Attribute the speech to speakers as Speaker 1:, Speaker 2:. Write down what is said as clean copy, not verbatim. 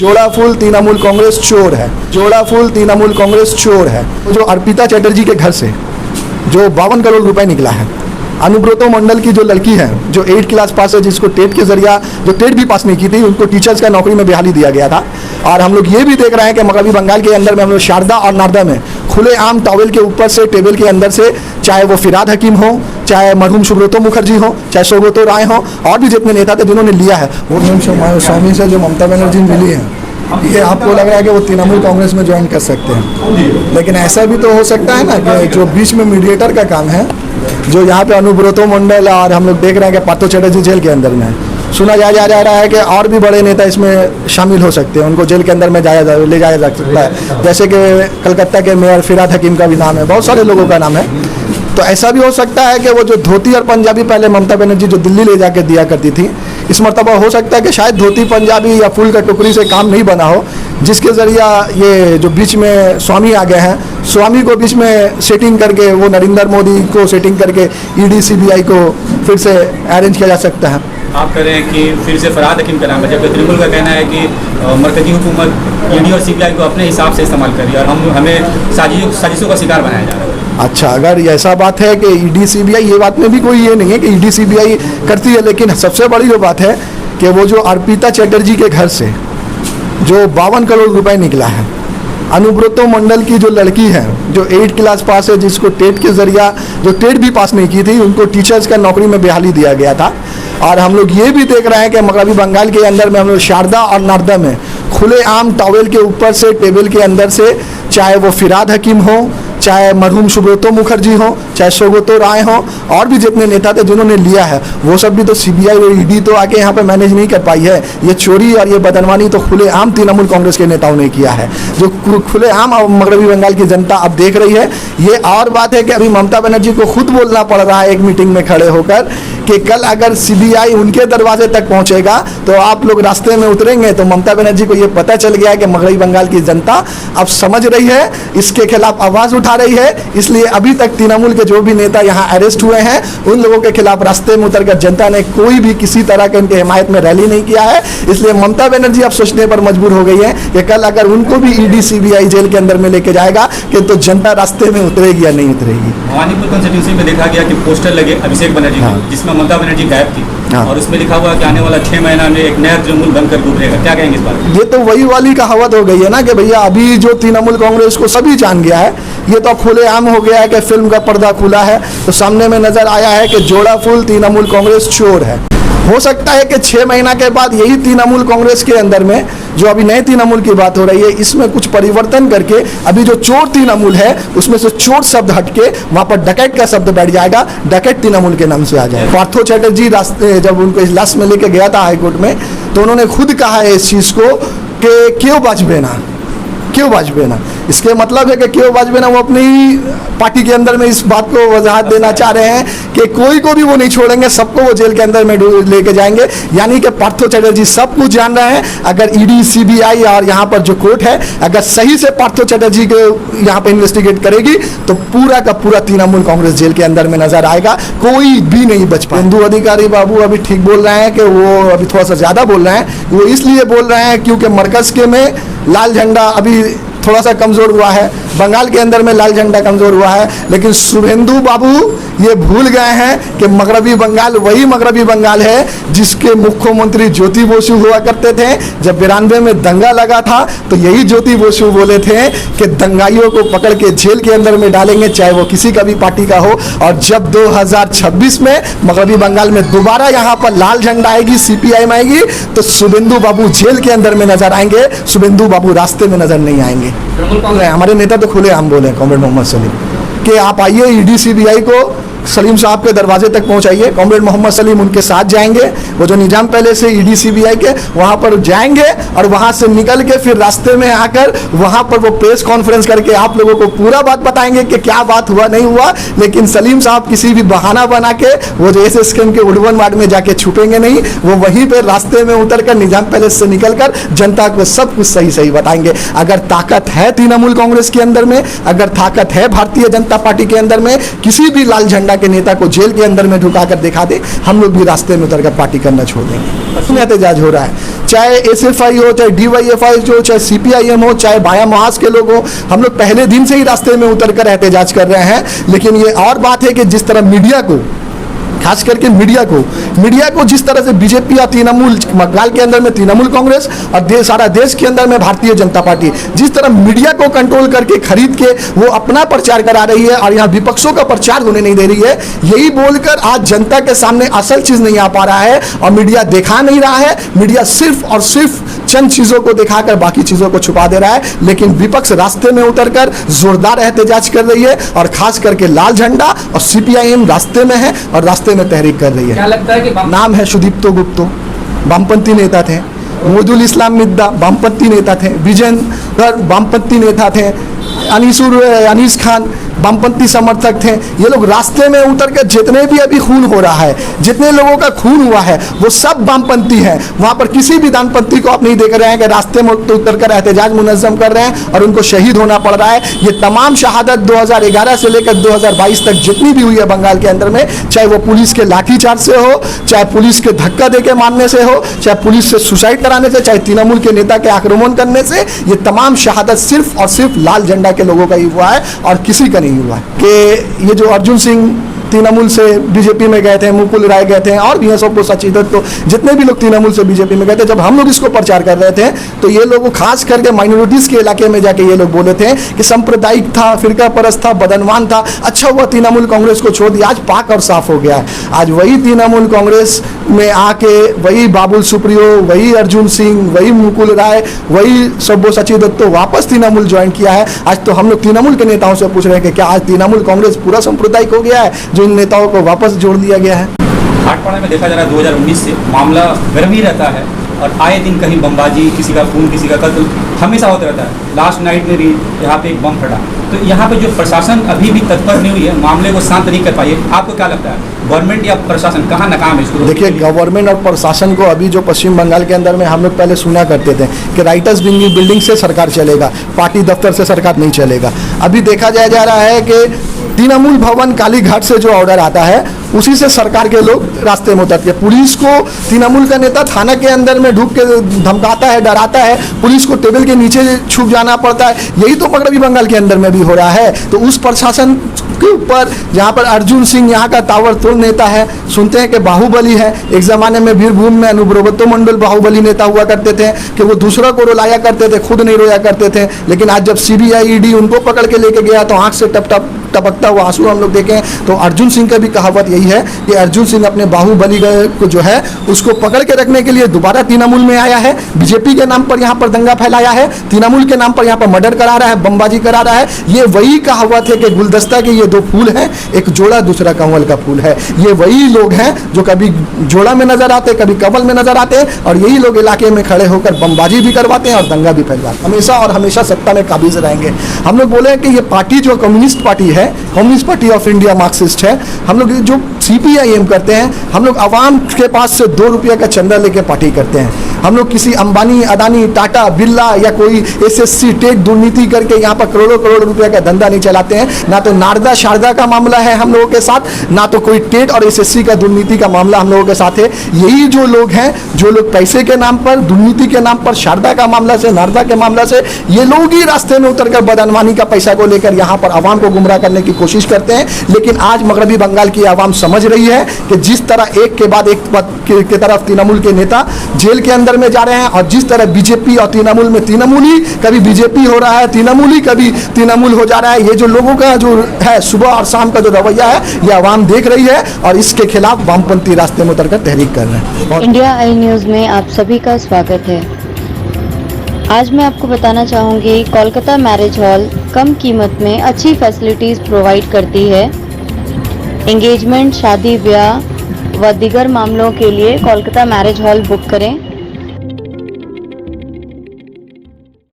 Speaker 1: जोड़ा फूल तृणमूल कांग्रेस चोर है। जोड़ा फूल तृणमूल कांग्रेस चोर है। जो अर्पिता चैटर्जी के घर से जो 52 करोड़ रुपए निकला है, अनुब्रतो मंडल की जो लड़की है जो 8th क्लास पास है, जिसको टेट के जरिया जो टेट भी पास नहीं की थी, उनको टीचर्स का नौकरी में बहाली दिया गया था। और हम लोग ये भी देख रहे हैं कि मगरबी बंगाल के अंदर में हम लोग शारदा और नारदा में खुलेआम टॉवेल के ऊपर से टेबल के अंदर से, चाहे वो फिराद हकीम हो, चाहे मरहूम सुब्रतो मुखर्जी हो, चाहे सौगतो राय हो, और भी जितने नेता थे जिन्होंने लिया है, वो स्वामी से जो ममता बनर्जी मिली है, ये आपको लग रहा है कि वो तृणमूल कांग्रेस में ज्वाइन कर सकते हैं। लेकिन ऐसा भी तो हो सकता है ना कि जो बीच में मीडिएटर का काम है, जो यहाँ पे अनुब्रतो मंडल और हम लोग देख रहे हैं कि पार्थो चैटर्जी जेल के अंदर में है, सुना जा रहा है कि और भी बड़े नेता इसमें शामिल हो सकते हैं, उनको जेल के अंदर में ले जाया जा सकता है। जैसे कि कलकत्ता के मेयर फिराद हकीम का भी नाम है, बहुत सारे लोगों का नाम है। तो ऐसा भी हो सकता है कि वो जो धोती और पंजाबी पहले ममता बनर्जी जो दिल्ली ले जाकर दिया करती थी, इस मरतबा हो सकता है कि शायद धोती पंजाबी या फूल का टुकड़ी से काम नहीं बना हो, जिसके जरिया ये जो बीच में स्वामी आ गए हैं, स्वामी को बीच में सेटिंग करके वो नरेंद्र मोदी को सेटिंग करके ईडी सीबीआई को फिर से अरेंज किया जा सकता है।
Speaker 2: आप कह रहे हैं कि फिर से फराद हकीम का नाम है, जबकि तृणमूल का कहना है कि मरकजी हुकूमत ईडी और सीबीआई को अपने हिसाब से इस्तेमाल कर रही है और हमें साजिशों का शिकार बनाया जा रहा है।
Speaker 1: अच्छा, अगर ऐसा बात है कि ईडी सीबीआई, ये बात में भी कोई ये नहीं है कि ईडी सीबीआई करती है, लेकिन सबसे बड़ी जो बात है कि वो जो अर्पिता चैटर्जी के घर से जो 52 करोड़ रुपए निकला है, अनुब्रतो मंडल की जो लड़की है जो 8th क्लास पास है, जिसको टेट के जरिया जो टेट भी पास नहीं की थी, उनको टीचर्स का नौकरी में बहाली दिया गया था। और हम लोग ये भी देख रहे हैं कि मगरबी बंगाल के अंदर में हम लोग शारदा और नारदा में खुलेआम टॉवेल के ऊपर से, टेबल के अंदर से, चाहे वो फिराद हकीम हो, चाहे मरहूम सुब्रतो मुखर्जी हो, चाहे सौगतो राय हो, और भी जितने नेता थे जिन्होंने लिया है, वो सब भी तो सीबीआई और ईडी तो आके यहाँ पे मैनेज नहीं कर पाई है। ये चोरी और ये बदनवानी तो खुलेआम तृणमूल कांग्रेस के नेताओं ने किया है, जो खुलेआम मगरबी बंगाल की जनता अब देख रही है। ये और बात है कि अभी ममता बनर्जी को खुद बोलना पड़ रहा है एक मीटिंग में खड़े होकर कि कल अगर सीबीआई उनके दरवाजे तक पहुंचेगा तो आप लोग रास्ते में उतरेंगे। तो ममता बनर्जी को ये पता चल गया है कि मगरबी बंगाल की जनता अब समझ रही है, इसके खिलाफ आवाज उठा रही है। इसलिए अभी तक तृणमूल के जो भी नेता यहाँ अरेस्ट हुए हैं, उन लोगों के खिलाफ रास्ते में उतरकर जनता ने कोई भी किसी तरह के उनके हिमायत में रैली नहीं किया है। इसलिए ममता बनर्जी अब सोचने पर मजबूर हो गई है कि कल अगर उनको भी ईडी सीबीआई जेल के अंदर में लेके जाएगा कि तो जनता रास्ते में उतरेगी या नहीं उतरेगी।
Speaker 2: भवानीपुर कंस्टिट्यूंसी में देखा गया कि पोस्टर लगे अभिषेक बनर्जी, जिसमें ममता बनर्जी गायब थी, और उसमें लिखा हुआ कि आने वाला 6 महीना में एक नया तृणमूल बनकर उभरेगा। क्या कहेंगे इस बारे?
Speaker 1: ये तो वही वाली कहावत हो गई है ना कि भैया अभी जो तृणमूल कांग्रेस को सभी जान गया है, ये तो खुलेआम हो गया है कि फिल्म का पर्दा खुला है, तो सामने में नजर आया है कि जोड़ा फूल तृणमूल कांग्रेस चोर है। हो सकता है कि 6 महीना के बाद यही तृणमूल कांग्रेस के अंदर में जो अभी नए तृणमूल की बात हो रही है, इसमें कुछ परिवर्तन करके अभी जो चोर तृणमूल है उसमें से चोर शब्द हटके वहां पर डकैत का शब्द बैठ जाएगा, डकैत तृणमूल के नाम से आ जाए। पार्थो चैटर्जी जब उनको इजलास में लेके गया था हाईकोर्ट में, तो उन्होंने खुद कहा है इस चीज को कि क्यों वाजपेयी, क्यों वाजपेयी। इसके मतलब है कि क्यों वाजपेयी वो अपनी पार्टी के अंदर में इस बात को वजाहत देना चाह रहे हैं कि कोई को भी वो नहीं छोड़ेंगे, सबको वो जेल के अंदर में लेके जाएंगे। यानी कि पार्थो चैटर्जी सब कुछ जान रहे हैं। अगर ईडी सीबीआई और यहाँ पर जो कोर्ट है अगर सही से पार्थो चैटर्जी को यहाँ पे इन्वेस्टिगेट करेगी तो पूरा का पूरा तृणमूल कांग्रेस जेल के अंदर में नजर आएगा, कोई भी नहीं बच पाए। हिंदू अधिकारी बाबू अभी ठीक बोल रहे हैं कि वो अभी थोड़ा सा ज्यादा बोल रहे हैं। वो इसलिए बोल रहे हैं क्योंकि मरकज के में लाल झंडा अभी थोड़ा सा कमजोर हुआ है, बंगाल के अंदर में लाल झंडा कमजोर हुआ है, लेकिन शुभेंदु बाबू ये भूल गए हैं कि मगरबी बंगाल वही मगरबी बंगाल है जिसके मुख्यमंत्री ज्योति बसु हुआ करते थे। जब 92 में दंगा लगा था तो यही ज्योति बसु बोले थे कि दंगाइयों को पकड़ के जेल के अंदर में डालेंगे, चाहे वो किसी का भी पार्टी का हो। और जब 2026 में मगरबी बंगाल में दोबारा यहाँ पर लाल झंडा आएगी, सीपीआईएम आएगी, तो शुभेंदु बाबू जेल के अंदर में नजर आएंगे, शुभेंदु बाबू रास्ते में नजर नहीं आएंगे। हमारे नेता तो खुले आम बोले कॉमरेड मोहम्मद सलीम कि आप आइए ईडी सीबीआई को सलीम साहब के दरवाजे तक पहुंचाइए। कॉमरेड मोहम्मद सलीम उनके साथ जाएंगे, वो जो निजाम पहले से ईडी सीबीआई के वहां पर जाएंगे और वहां से निकल के फिर रास्ते में आकर वहां पर वो प्रेस कॉन्फ्रेंस करके आप लोगों को पूरा बात बताएंगे कि क्या बात हुआ नहीं हुआ। लेकिन सलीम साहब किसी भी बहाना बना के वो जो एसएसकेएम के उड़वन वार्ड में जाके छुपेंगे नहीं, वो वहीं पे रास्ते में उतर कर निजाम पैलेस से निकल कर जनता को सब कुछ सही सही बताएंगे। अगर ताकत है तृणमूल कांग्रेस के अंदर में, अगर ताकत है भारतीय जनता पार्टी के अंदर में, किसी भी लाल झंडा झंडा के नेता को जेल के अंदर में ढुका कर दिखा दे, हम लोग भी रास्ते में उतर कर पार्टी करना छोड़ देंगे। एहतजाज हो रहा है, चाहे एसएफआई हो, चाहे डीवाईएफआई हो, चाहे सीपीआईएम हो, चाहे बाया महाज के लोग हो, हम लोग पहले दिन से ही रास्ते में उतर कर एहतजाज कर रहे हैं। लेकिन ये और बात है कि जिस तरह मीडिया को, खास करके मीडिया को जिस तरह से बीजेपी और तृणमूल, बंगाल के अंदर में तृणमूल कांग्रेस और सारा देश के अंदर में भारतीय जनता पार्टी जिस तरह मीडिया को कंट्रोल करके खरीद के वो अपना प्रचार करा रही है और यहाँ विपक्षों का प्रचार होने नहीं दे रही है, यही बोलकर आज जनता के सामने असल चीज नहीं आ पा रहा है और मीडिया दिखा नहीं रहा है। मीडिया सिर्फ और सिर्फ चंद चीजों को दिखाकर बाकी चीजों को छुपा दे रहा है। लेकिन विपक्ष रास्ते में उतरकर जोरदार एहतजाज कर रही है और खास करके लाल झंडा और सीपीआईएम रास्ते में है और रास्ते में तहरीक कर रही है।
Speaker 2: क्या लगता है कि
Speaker 1: नाम है सुदीप्तो गुप्तो, वामपंथी नेता थे। मोदुल इस्लाम मिद्दा वामपंथी नेता थे। विजेंद्र वामपंथी नेता थे। अनीस खान वामपंथी समर्थक थे। ये लोग रास्ते में उतर कर जितने भी अभी खून हो रहा है, जितने लोगों का खून हुआ है, वो सब वामपंथी हैं। वहाँ पर किसी भी दानपंथी को आप नहीं देख रहे हैं कि रास्ते में उतर कर एहतजाज मुनज़्ज़म कर रहे हैं और उनको शहीद होना पड़ रहा है। ये तमाम शहादत 2011 से लेकर 2022 तक जितनी भी हुई है बंगाल के अंदर में, चाहे वो पुलिस के लाठीचार्ज से हो, चाहे पुलिस के धक्का दे के मारने से हो, चाहे पुलिस से सुसाइड कराने से, चाहे तृणमूल के नेता के आक्रमण करने से, ये तमाम शहादत सिर्फ और सिर्फ लाल झंडा के लोगों का ही हुआ है और किसी का नहीं हुआ है। कि ये जो अर्जुन सिंह तृणमूल से बीजेपी में गए थे, मुकुल राय गए थे और भी हैं सबको, सचिन दत्त, तो जितने भी लोग तृणमूल से बीजेपी में गए थे, जब हम लोग इसको प्रचार कर रहे थे तो ये लोग खास करके माइनॉरिटीज के इलाके में जाके ये लोग बोले थे कि सांप्रदायिक था, फिरका परस्त था, बदनवान था। अच्छा हुआ तृणमूल कांग्रेस को छोड़ दिया, आज पाक और साफ हो गया है। आज वही तृणमूल कांग्रेस में आके वही बाबुल सुप्रियो, वही अर्जुन सिंह, वही मुकुल राय, वही सब्बो सचिन दत्त वापस तृणमूल ज्वाइन किया है। आज तो हम लोग तृणमूल के नेताओं से पूछ रहे हैं कि क्या आज तृणमूल कांग्रेस पूरा सांप्रदायिक हो गया है, जो इन नेताओं को वापस जोड़ दिया गया है।
Speaker 2: भाटपाड़ा में देखा जा रहा है 2019 से मामला गर्म ही रहता है और आए दिन कहीं बमबाजी, किसी का खून, किसी का कत्ल हमेशा होता रहता है। लास्ट नाइट में भी यहाँ पे एक बम फटा, तो यहाँ पे जो प्रशासन अभी भी तत्पर नहीं हुई है, मामले को शांत नहीं कर पाई है। आपको क्या लगता है, गवर्नमेंट या प्रशासन कहाँ नाकाम है इसको?
Speaker 1: देखिए, गवर्नमेंट और प्रशासन को अभी जो पश्चिम बंगाल के अंदर में हम लोग पहले सुना करते थे कि राइटर्स बिल्डिंग से सरकार चलेगा, पार्टी दफ्तर से सरकार नहीं चलेगा। अभी देखा जा रहा है कि तृणमूल भवन कालीघाट से जो ऑर्डर आता है उसी से सरकार के लोग रास्ते में उतरते हैं। पुलिस को तृणमूल का नेता थाना के अंदर में ढूक के धमकाता है, डराता है, पुलिस को टेबल के नीचे छुप जाना पड़ता है। यही तो मगरबी बंगाल के अंदर में भी हो रहा है। तो उस प्रशासन के ऊपर जहाँ पर अर्जुन सिंह यहाँ का ताबड़तोड़ नेता है, सुनते हैं कि बाहुबली है। एक ज़माने में वीरभूम में अनुब्रतो मंडल बाहुबली नेता हुआ करते थे कि वो दूसरों को रुलाया करते थे, खुद नहीं रोया करते थे। लेकिन आज जब सीबीआई ईडी उनको पकड़ के लेके गया तो आँख से टपकता हुआ आंसू हम लोग देखें। तो अर्जुन सिंह का भी कहावत यही है कि अर्जुन सिंह अपने बाहुबली को जो है उसको पकड़ के रखने के लिए दोबारा तृणमूल में आया है। बीजेपी के नाम पर यहाँ पर दंगा फैलाया है, तृणमूल के नाम पर यहाँ पर मर्डर करा रहा है, बमबाजी करा रहा है। ये वही कहावत है कि गुलदस्ता के ये दो फूल हैं, एक जोड़ा दूसरा कंवल का फूल है। ये वही लोग हैं जो कभी जोड़ा में नजर आते, कभी कंवल में नजर आते हैं और यही लोग इलाके में खड़े होकर बमबाजी भी करवाते हैं और दंगा भी फैलवाते हैं। हमेशा और हमेशा सत्ता में काबिज रहेंगे। हम लोग बोले कि ये पार्टी जो कम्युनिस्ट पार्टी है, communist party of India Marxist है, हम लोग जो सीपीआईएम करते हैं, हम लोग आवाम के पास से 2 रुपये का चंदा लेके पार्टी करते हैं। हम लोग किसी अंबानी, अदानी, टाटा, बिरला या कोई एसएससी टेट दुर्नीति करके यहाँ पर करोड़ों रुपए का धंधा नहीं चलाते हैं। ना तो नारदा शारदा का मामला है हम लोगों के साथ, ना तो कोई टेट और एसएससी का दुर्नीति का मामला हम लोगों के साथ है। यही जो लोग हैं, जो लोग पैसे के नाम पर, दुर्नीति के नाम पर, शारदा का मामला से, नारदा के मामला से, ये लोग ही रास्ते में उतरकर बदअनवानी का पैसा को लेकर यहाँ पर आवाम को गुमराह करने की कोशिश करते हैं। लेकिन आज मगरबी बंगाल की आवाम समझ रही है कि जिस तरह एक के बाद एक के तरफ तृणमूल के नेता जेल के अंदर में जा रहे हैं और जिस तरह बीजेपी और तृणमूल में तृणमूल ही कभी बीजेपी हो रहा है, तृणमूल ही कभी तृणमूल हो जा रहा है। ये जो लोगों का जो है सुबह और शाम का जो रवैया है, ये आवाम देख रही है और इसके खिलाफ वामपंथी रास्ते में उतरकर तहरीक कर रहे हैं।
Speaker 3: इंडिया आई न्यूज़ में आप सभी का स्वागत है। आज मैं आपको बताना चाहूँगी, कोलकाता मैरिज हॉल कम कीमत में अच्छी फैसिलिटीज़ प्रोवाइड करती है। एंगेजमेंट, शादी ब्याह व दीगर मामलों के लिए कोलकाता मैरिज हॉल बुक करें।